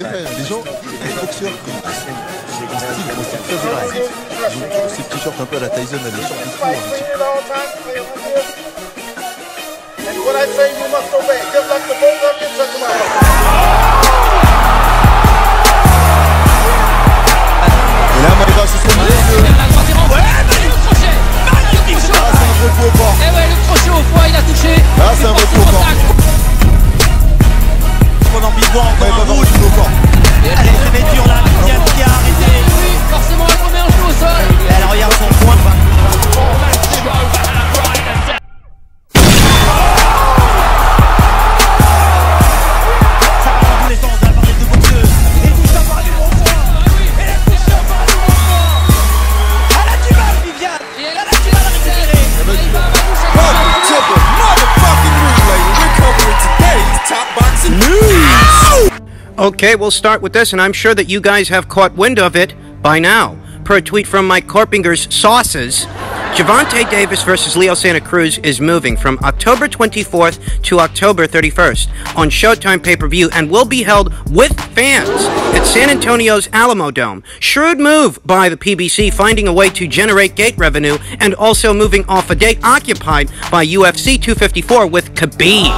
Les gens, les boxeurs comme Steve vont faire très agressifs. Ils ont ces t-shirts un peu à la Tyson, là, les shorts du four. Et là, Maïva, ce serait c'est un vrai coup au fort. Et ouais, le crochet au foie, il a touché. Là, c'est un vrai coup au fort. Pendant Bidouan, encore un rouge. Allez, ça va être dur là, Kylian qui a arrêté. Oui, forcément, elle remet un genou au sol. Et elle regarde son point. Ça va dans tous les sens, la part des deux boxeuses. Et tout ça par les bons points. Elle a touché par les bons points. Elle a du mal, Viviane. Et elle a du mal à récupérer. Okay, we'll start with this, and I'm sure that you guys have caught wind of it by now. Per a tweet from Mike Corpinger's Sauces, Gervonta Davis versus Leo Santa Cruz is moving from October 24th to October 31st on Showtime pay-per-view and will be held with fans at San Antonio's Alamo Dome. Shrewd move by the PBC, finding a way to generate gate revenue and also moving off a date occupied by UFC 254 with Khabib.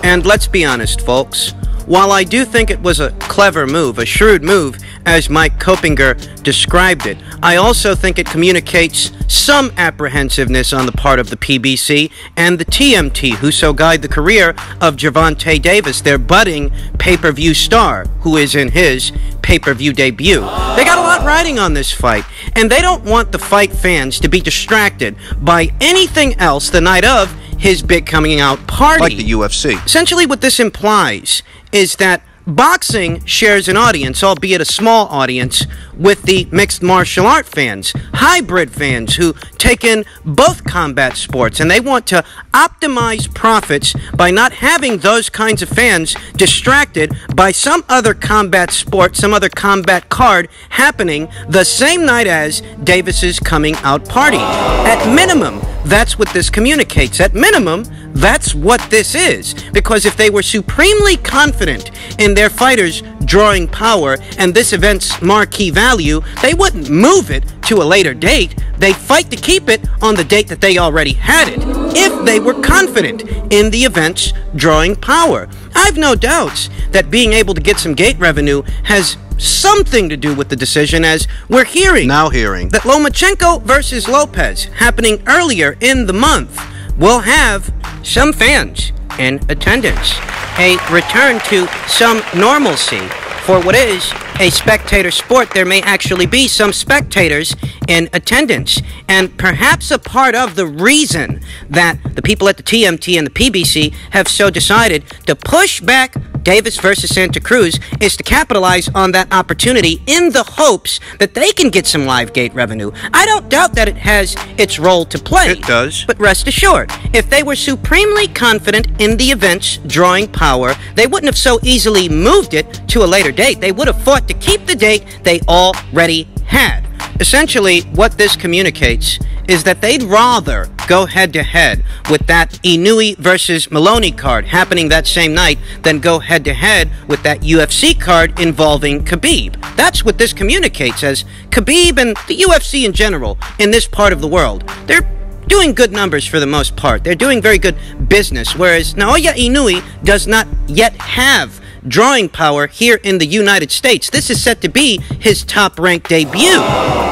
And let's be honest, folks. While I do think it was a clever move, a shrewd move, as Mike Copinger described it, I also think it communicates some apprehensiveness on the part of the PBC and the TMT, who so guide the career of Gervonta Davis, their budding pay-per-view star, who is in his pay-per-view debut. They got a lot riding on this fight, and they don't want the fight fans to be distracted by anything else the night of his big coming out party. Like the UFC. Essentially what this implies is that boxing shares an audience, albeit a small audience, with the mixed martial art fans, hybrid fans who take in both combat sports, and they want to optimize profits by not having those kinds of fans distracted by some other combat sport, some other combat card happening the same night as Davis's coming out party. At minimum, that's what this communicates. At minimum, that's what this is. Because if they were supremely confident in their fighters drawing power and this event's marquee value, they wouldn't move it to a later date. They'd fight to keep it on the date that they already had it, if they were confident in the event's drawing power. I've no doubts that being able to get some gate revenue has something to do with the decision, as we're hearing that Lomachenko versus Lopez, happening earlier in the month, will have some fans in attendance. A return to some normalcy. For what is a spectator sport, there may actually be some spectators in attendance. And perhaps a part of the reason that the people at the TMT and the PBC have so decided to push back Davis versus Santa Cruz is to capitalize on that opportunity in the hopes that they can get some live gate revenue. I don't doubt that it has its role to play. It does. But rest assured, if they were supremely confident in the event's drawing power, they wouldn't have so easily moved it to a later date. They would have fought to keep the date they already had. Essentially, what this communicates is that they'd rather go head-to-head with that Inoue versus Maloney card happening that same night than go head-to-head with that UFC card involving Khabib. That's what this communicates, as Khabib and the UFC in general in this part of the world, they're doing good numbers for the most part. They're doing very good business, whereas Naoya Inoue does not yet have drawing power here in the United States. This is set to be his top-ranked debut.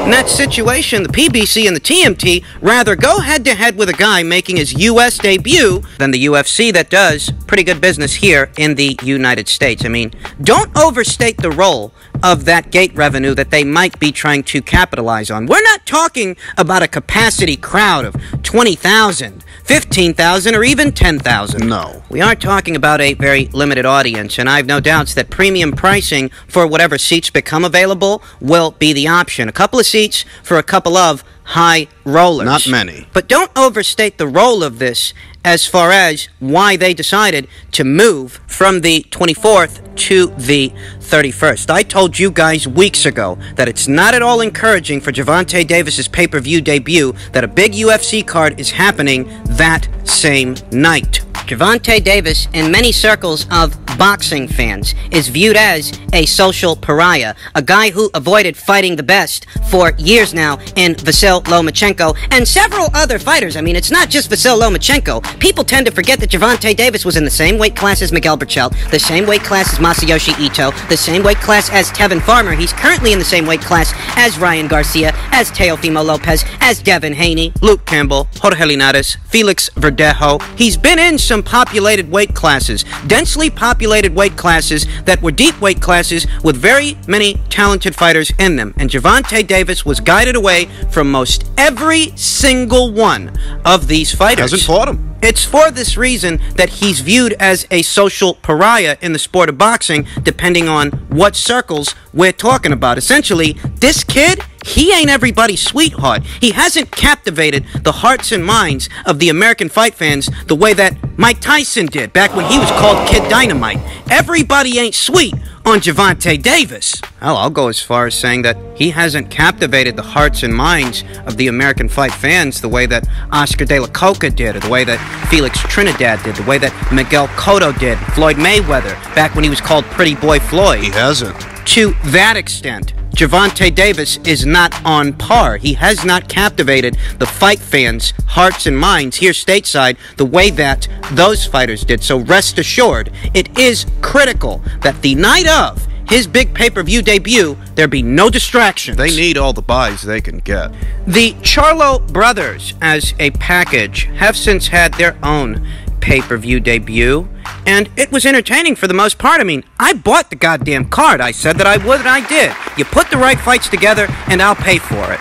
In that situation, the PBC and the TMT rather go head-to-head with a guy making his U.S. debut than the UFC that does pretty good business here in the United States. I mean, don't overstate the role of that gate revenue that they might be trying to capitalize on. We're not talking about a capacity crowd of 20,000, 15,000, or even 10,000. No. We are talking about a very limited audience, and I have no doubts that premium pricing for whatever seats become available will be the option. A couple of seats for a couple of high rollers. Not many. But don't overstate the role of this as far as why they decided to move from the 24th to the 31st. I told you guys weeks ago that it's not at all encouraging for Gervonta Davis's pay-per-view debut that a big UFC card is happening that same night. Gervonta Davis, in many circles of boxing fans, is viewed as a social pariah, a guy who avoided fighting the best for years now in Vasyl Lomachenko and several other fighters. I mean, it's not just Vasyl Lomachenko. People tend to forget that Gervonta Davis was in the same weight class as Miguel Berchelt, the same weight class as Masayoshi Ito, the same weight class as Tevin Farmer. He's currently in the same weight class as Ryan Garcia, as Teofimo Lopez, as Devin Haney, Luke Campbell, Jorge Linares, Felix Verdejo. He's been in some populated weight classes, densely populated weight classes that were deep weight classes with very many talented fighters in them. And Gervonta Davis was guided away from most every single one of these fighters. Hasn't fought him. It's for this reason that he's viewed as a social pariah in the sport of boxing, depending on what circles we're talking about. Essentially, this kid, he ain't everybody's sweetheart. He hasn't captivated the hearts and minds of the American fight fans the way that Mike Tyson did back when he was called Kid Dynamite. Everybody ain't sweet on Gervonta Davis. Hell, I'll go as far as saying that he hasn't captivated the hearts and minds of the American fight fans the way that Oscar De La Hoya did, or the way that Felix Trinidad did, the way that Miguel Cotto did, Floyd Mayweather, back when he was called Pretty Boy Floyd. He hasn't. To that extent, Gervonta Davis is not on par. He has not captivated the fight fans' hearts and minds here stateside the way that those fighters did. So rest assured, it is critical that the night of his big pay-per-view debut, there be no distractions. They need all the buys they can get. The Charlo brothers, as a package, have since had their own pay-per-view debut, and it was entertaining for the most part. I mean, I bought the goddamn card. I said that I would, and I did. You put the right fights together, and I'll pay for it.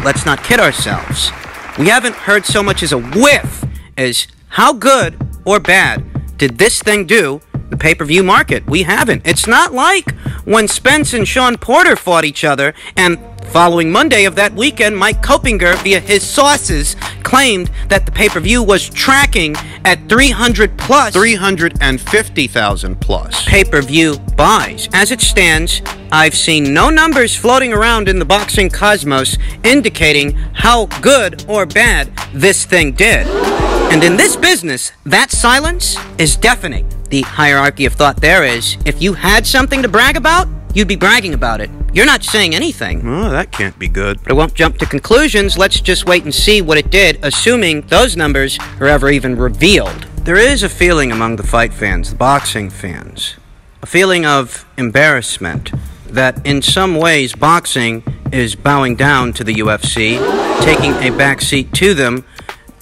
Let's not kid ourselves. We haven't heard so much as a whiff as how good or bad did this thing do the pay-per-view market. We haven't. It's not like when Spence and Sean Porter fought each other, and following Monday of that weekend, Mike Kopinger, via his sources, claimed that the pay-per-view was tracking at 300 plus. 350,000 plus. Pay-per-view buys. As it stands, I've seen no numbers floating around in the boxing cosmos indicating how good or bad this thing did. And in this business, that silence is deafening. The hierarchy of thought there is, if you had something to brag about, you'd be bragging about it. You're not saying anything. Oh, that can't be good. But I won't jump to conclusions. Let's just wait and see what it did, assuming those numbers are ever even revealed. There is a feeling among the fight fans, the boxing fans, a feeling of embarrassment that in some ways boxing is bowing down to the UFC, taking a backseat to them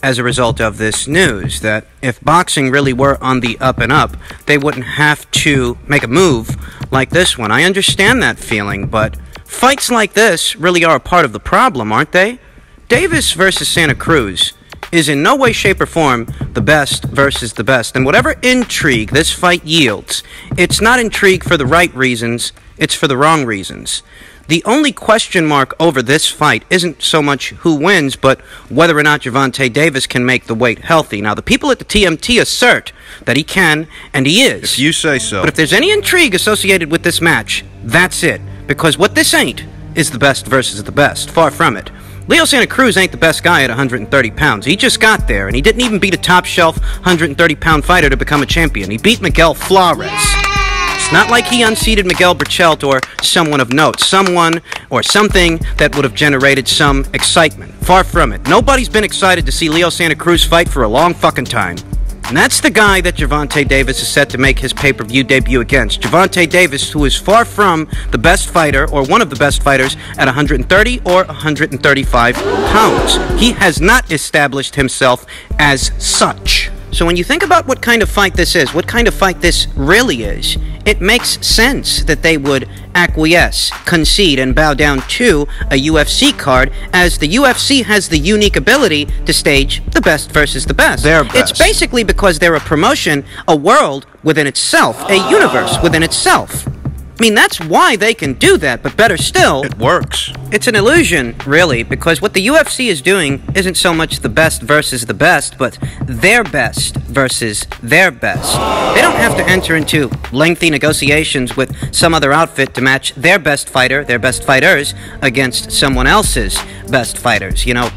as a result of this news, that if boxing really were on the up and up, they wouldn't have to make a move like this one. I understand that feeling, but fights like this really are a part of the problem, aren't they? Davis versus Santa Cruz is in no way, shape, or form the best versus the best. And whatever intrigue this fight yields, it's not intrigue for the right reasons, it's for the wrong reasons. The only question mark over this fight isn't so much who wins, but whether or not Gervonta Davis can make the weight healthy. Now, the people at the TMT assert that he can, and he is. If you say so. But if there's any intrigue associated with this match, that's it. Because what this ain't is the best versus the best. Far from it. Leo Santa Cruz ain't the best guy at 130 pounds. He just got there, and he didn't even beat a top-shelf 130-pound fighter to become a champion. He beat Miguel Flores. It's not like he unseated Miguel Berchelt or someone of note, someone or something that would have generated some excitement. Far from it. Nobody's been excited to see Leo Santa Cruz fight for a long fucking time. And that's the guy that Gervonta Davis is set to make his pay-per-view debut against. Gervonta Davis, who is far from the best fighter, or one of the best fighters, at 130 or 135 pounds. He has not established himself as such. So when you think about what kind of fight this is, what kind of fight this really is, it makes sense that they would acquiesce, concede, and bow down to a UFC card, as the UFC has the unique ability to stage the best versus the best. Their best. It's basically because they're a promotion, a world within itself, a universe within itself. I mean, that's why they can do that, but better still, It works. it's an illusion, really, because what the UFC is doing isn't so much the best versus the best, but their best versus their best. They don't have to enter into lengthy negotiations with some other outfit to match their best fighter, their best fighters, against someone else's best fighters. You know,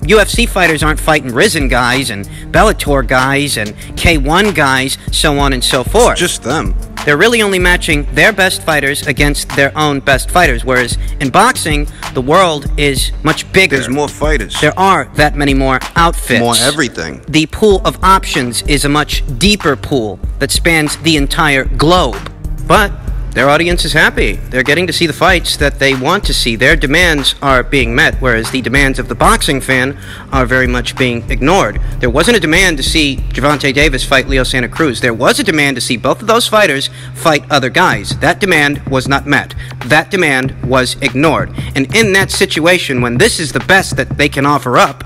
UFC fighters aren't fighting Risen guys and Bellator guys and K1 guys, so on and so forth. It's just them. They're really only matching their best fighters against their own best fighters, whereas in boxing, the world is much bigger. There's more fighters. There are that many more outfits. More everything. The pool of options is a much deeper pool that spans the entire globe. But their audience is happy. They're getting to see the fights that they want to see. Their demands are being met, whereas the demands of the boxing fan are very much being ignored. There wasn't a demand to see Gervonta Davis fight Leo Santa Cruz. There was a demand to see both of those fighters fight other guys. That demand was not met. That demand was ignored. And in that situation, when this is the best that they can offer up,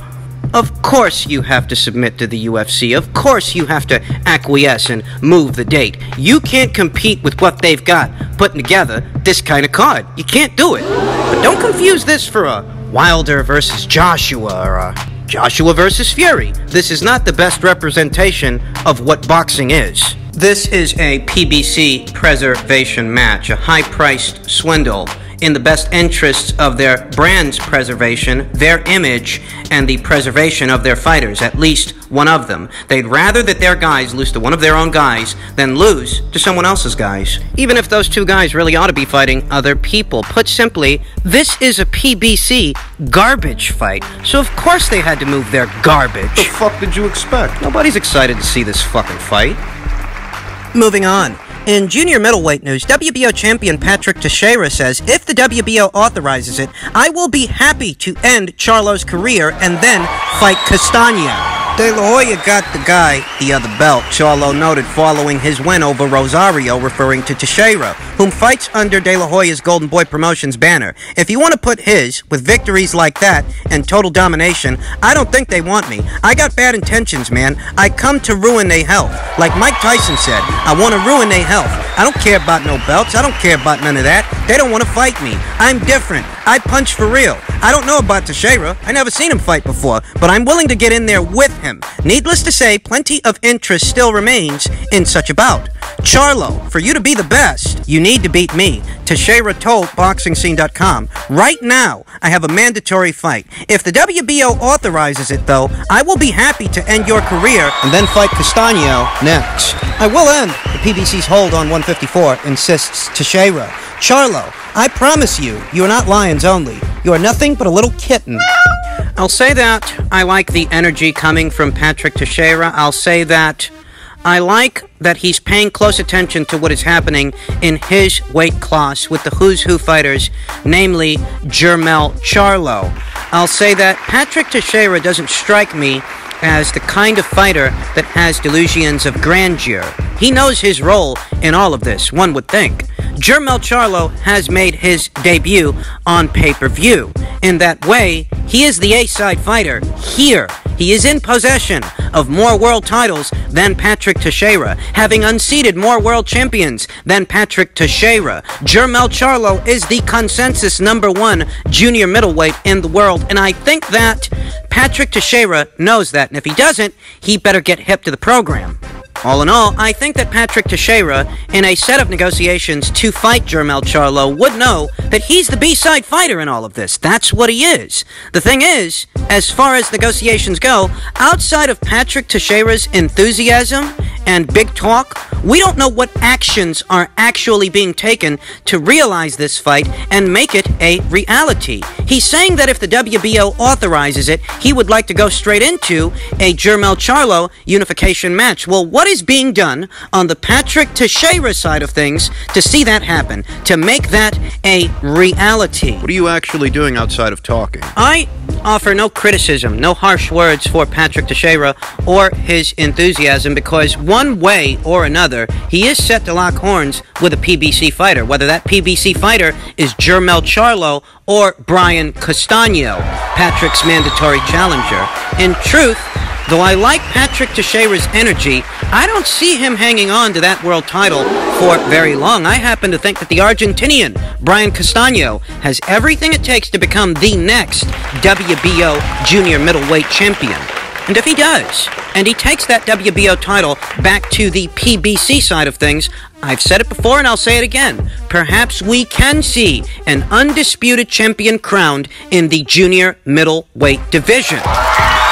of course you have to submit to the UFC. Of course you have to acquiesce and move the date. You can't compete with what they've got putting together this kind of card. You can't do it. But don't confuse this for a Wilder versus Joshua or a Joshua versus Fury. This is not the best representation of what boxing is. This is a PBC preservation match, a high-priced swindle in the best interests of their brand's preservation, their image, and the preservation of their fighters, at least one of them. They'd rather that their guys lose to one of their own guys than lose to someone else's guys, even if those two guys really ought to be fighting other people. Put simply, this is a PBC garbage fight, so of course they had to move their garbage. What the fuck did you expect? Nobody's excited to see this fucking fight. Moving on. In junior middleweight news, WBO champion Patrick Teixeira says, if the WBO authorizes it, I will be happy to end Charlo's career and then fight Castaño. De La Hoya got the guy the other belt, Charlo noted following his win over Rosario, referring to Teixeira, whom fights under De La Hoya's Golden Boy Promotions banner. If you want to put his, with victories like that and total domination, I don't think they want me. I got bad intentions, man. I come to ruin their health. Like Mike Tyson said, I want to ruin their health. I don't care about no belts. I don't care about none of that. They don't want to fight me. I'm different. I punch for real. I don't know about Teixeira. I never seen him fight before, but I'm willing to get in there with him. Needless to say, plenty of interest still remains in such a bout. Charlo, for you to be the best, you need to beat me. Teixeira told BoxingScene.com, right now, I have a mandatory fight. If the WBO authorizes it, though, I will be happy to end your career and then fight Castaño next. I will end the PBC's hold on 154, insists Teixeira. Charlo, I promise you, you are not lions only. You are nothing but a little kitten. I'll say that I like the energy coming from Patrick Teixeira. I'll say that I like that he's paying close attention to what is happening in his weight class with the who's who fighters, namely Jermell Charlo. I'll say that Patrick Teixeira doesn't strike me as the kind of fighter that has delusions of grandeur. He knows his role in all of this, one would think. Jermell Charlo has made his debut on pay-per-view. In that way, he is the A-side fighter here. He is in possession of more world titles than Patrick Teixeira, having unseated more world champions than Patrick Teixeira. Jermell Charlo is the consensus #1 junior middleweight in the world, and I think that Patrick Teixeira knows that, and if he doesn't, he better get hip to the program. All in all, I think that Patrick Teixeira, in a set of negotiations to fight Jermell Charlo, would know that he's the B-side fighter in all of this. That's what he is. The thing is, as far as negotiations go, outside of Patrick Teixeira's enthusiasm and big talk, we don't know what actions are actually being taken to realize this fight and make it a reality. He's saying that if the WBO authorizes it, he would like to go straight into a Jermell Charlo unification match. Well, what is being done on the Patrick Teixeira side of things to see that happen, to make that a reality? What are you actually doing outside of talking? I offer no criticism, no harsh words for Patrick Teixeira or his enthusiasm, because one way or another, he is set to lock horns with a PBC fighter, whether that PBC fighter is Jermell Charlo or Brian Castaño, Patrick's mandatory challenger. In truth, though I like Patrick Teixeira's energy, I don't see him hanging on to that world title for very long. I happen to think that the Argentinian, Brian Castaño, has everything it takes to become the next WBO junior middleweight champion. And if he does, and he takes that WBO title back to the PBC side of things, I've said it before and I'll say it again. Perhaps we can see an undisputed champion crowned in the junior middleweight division.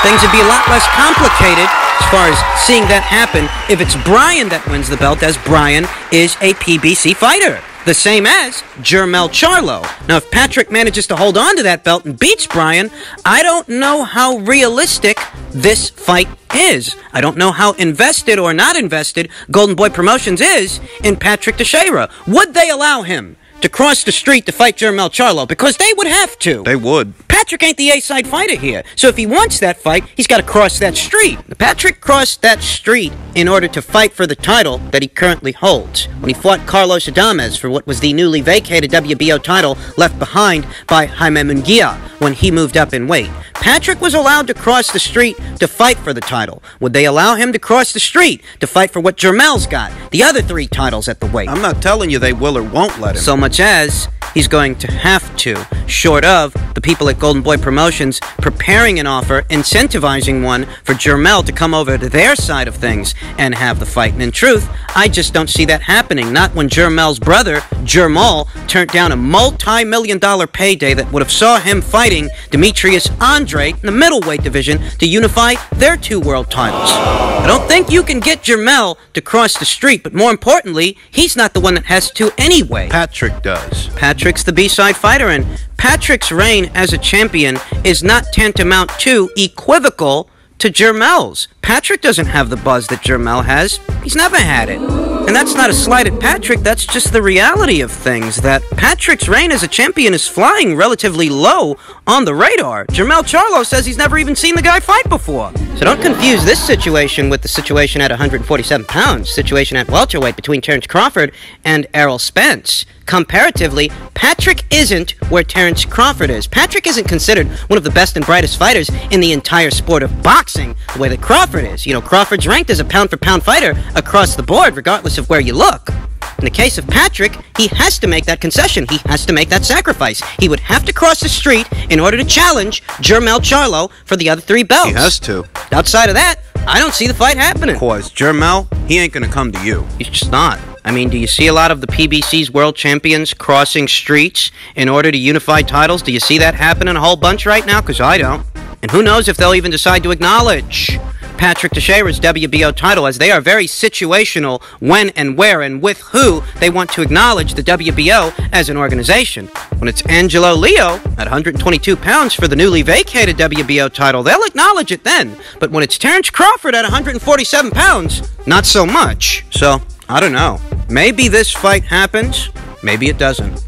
Things would be a lot less complicated as far as seeing that happen if it's Brian that wins the belt, as Brian is a PBC fighter. The same as Jermell Charlo. Now, if Patrick manages to hold on to that belt and beats Brian, I don't know how realistic this fight is. I don't know how invested or not invested Golden Boy Promotions is in Patrick Teixeira. Would they allow him to cross the street to fight Jermell Charlo? Because they would have to. They would. Patrick ain't the A-side fighter here. So if he wants that fight, he's got to cross that street. Patrick crossed that street in order to fight for the title that he currently holds. When he fought Carlos Adames for what was the newly vacated WBO title left behind by Jaime Munguia when he moved up in weight. Patrick was allowed to cross the street to fight for the title. Would they allow him to cross the street to fight for what Jermell's got? The other 3 titles at the weight. I'm not telling you they will or won't let him. So much as he's going to have to, short of the people at Golden Boy Promotions preparing an offer, incentivizing one for Jermell to come over to their side of things and have the fight. And in truth, I just don't see that happening. Not when Jermell's brother, Jermall, turned down a multi-million-dollar payday that would have saw him fighting Demetrius Andre in the middleweight division to unify their 2 world titles. I don't think you can get Jermell to cross the street, but more importantly, he's not the one that has to anyway. Patrick does. Patrick's the B-side fighter, and Patrick's reign as a champion is not tantamount to equivocal to Jermell's. Patrick doesn't have the buzz that Jermell has. He's never had it. And that's not a slight at Patrick, that's just the reality of things, that Patrick's reign as a champion is flying relatively low on the radar. Jermell Charlo says he's never even seen the guy fight before. So don't confuse this situation with the situation at 147 pounds, situation at welterweight between Terence Crawford and Errol Spence. Comparatively, Patrick isn't where Terence Crawford is. Patrick isn't considered one of the best and brightest fighters in the entire sport of boxing the way that Crawford is. You know, Crawford's ranked as a pound-for-pound fighter across the board, regardless of where you look. In the case of Patrick, he has to make that concession. He has to make that sacrifice. He would have to cross the street in order to challenge Jermell Charlo for the other 3 belts. He has to. Outside of that, I don't see the fight happening. Cause Jermell, he ain't gonna come to you. He's just not. I mean, do you see a lot of the PBC's world champions crossing streets in order to unify titles? Do you see that happening a whole bunch right now? Because I don't. And who knows if they'll even decide to acknowledge Patrick Teixeira's WBO title, as they are very situational when and where and with who they want to acknowledge the WBO as an organization. When it's Angelo Leo at 122 pounds for the newly vacated WBO title, they'll acknowledge it then. But when it's Terence Crawford at 147 pounds, not so much. So, I don't know. Maybe this fight happens, maybe it doesn't.